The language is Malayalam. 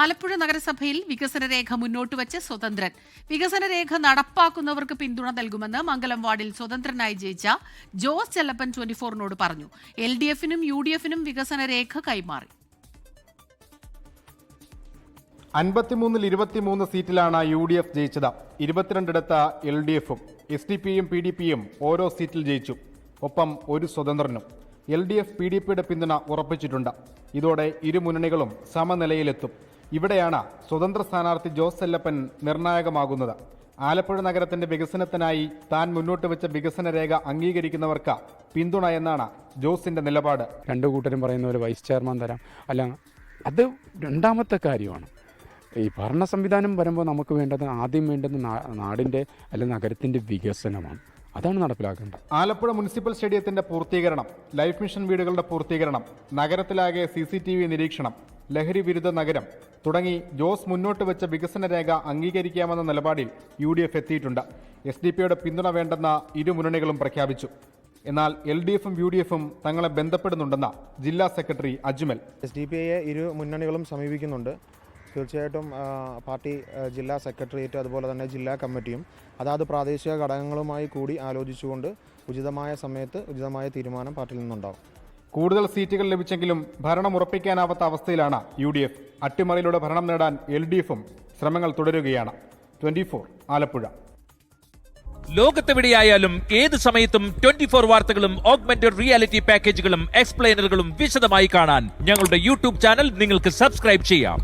ആലപ്പുഴ നഗരസഭയിൽ വികസനരേഖ മുന്നോട്ട് വച്ച് സ്വതന്ത്രൻ. വികസനരേഖ നടപ്പാക്കുന്നവർക്ക് പിന്തുണ നൽകുമെന്ന് മംഗലം വാർഡിൽ സ്വതന്ത്രനായി ജയിച്ച ജോസ് ചെല്ലപ്പൻ 24-നോട് പറഞ്ഞു. LDF-നും UDF-നും വികസനരേഖ കൈമാറി. 53-23 സീറ്റിലാണ് UDF ജയിച്ചത്. 22-ഇടത്ത് LDF-ഉം SDP-യും PDP-യും ഓരോ സീറ്റിൽ ജയിച്ചു. ഒപ്പം ഒരു സ്വതന്ത്രനും. LDF PDP-യുടെ പിന്തുണ ഉറപ്പിച്ചിട്ടുണ്ട്. ഇതോടെ ഇരു മുന്നണികളും സമനിലയിലെത്തും. ഇവിടെയാണ് സ്വതന്ത്ര സ്ഥാനാർത്ഥി ജോസ് ചെല്ലപ്പൻ നിർണായകമാകുന്നത്. ആലപ്പുഴ നഗരത്തിന്റെ വികസനത്തിനായി താൻ മുന്നോട്ട് വെച്ച വികസന രേഖ അംഗീകരിക്കുന്നവർക്ക് പിന്തുണ എന്നാണ് ജോസിന്റെ നിലപാട്. രണ്ടു കൂട്ടരും പറയുന്ന പോലെ വൈസ് ചെയർമാൻ തരാം, അല്ല അത് രണ്ടാമത്തെ കാര്യമാണ്. ഈ ഭരണ സംവിധാനം വരുമ്പോൾ നമുക്ക് വേണ്ടത് ആദ്യം വേണ്ടത് നാടിൻ്റെ അല്ലെങ്കിൽ നഗരത്തിൻ്റെ വികസനമാണ്. അതാണ് നടപ്പിലാക്കേണ്ടത്. ആലപ്പുഴ മുനിസിപ്പൽ സ്റ്റേഡിയത്തിന്റെ പൂർത്തീകരണം, ലൈഫ് മിഷൻ വീടുകളുടെ പൂർത്തീകരണം, നഗരത്തിലാകെ CCTV നിരീക്ഷണം, ലഹരി വിരുദ്ധ നഗരം തുടങ്ങി ജോസ് മുന്നോട്ട് വെച്ച വികസന രേഖ അംഗീകരിക്കാമെന്ന നിലപാടിൽ UDF എത്തിയിട്ടുണ്ട്. SDP-യുടെ പിന്തുണ വേണ്ടെന്ന ഇരു മുന്നണികളും പ്രഖ്യാപിച്ചു. എന്നാൽ LDF-ഉം UDF-ഉം തങ്ങളെ ബന്ധപ്പെടുന്നുണ്ടെന്ന് ജില്ലാ സെക്രട്ടറി അജ്മൽ. SDP-യെ ഇരു മുന്നണികളും സമീപിക്കുന്നുണ്ട്. തീർച്ചയായിട്ടും പാർട്ടി ജില്ലാ സെക്രട്ടേറിയറ്റ് അതുപോലെ തന്നെ ജില്ലാ കമ്മിറ്റിയും അതാത് പ്രാദേശിക ഘടകങ്ങളുമായി കൂടി ആലോചിച്ചുകൊണ്ട് ഉചിതമായ സമയത്ത് ഉചിതമായ തീരുമാനം പാർട്ടിയിൽ നിന്നുണ്ടാവും. കൂടുതൽ സീറ്റുകൾ ലഭിച്ചെങ്കിലും ഭരണം ഉറപ്പിക്കാനാവാത്ത അവസ്ഥയിലാണ് UDF. അട്ടിമറിയിലൂടെ ഭരണം നേടാൻ LDF-ഉം ശ്രമങ്ങൾ തുടരുകയാണ്. 24 ആലപ്പുഴ. ലോകത്തെവിടെയായാലും ഏത് സമയത്തും 24 വാർത്തകളും ഓഗ്മെന്റഡ് റിയാലിറ്റി പാക്കേജുകളും എക്സ്പ്ലെയിനറുകളും വിശദമായി കാണാൻ ഞങ്ങളുടെ YouTube ചാനൽ നിങ്ങൾക്ക് സബ്സ്ക്രൈബ് ചെയ്യാം.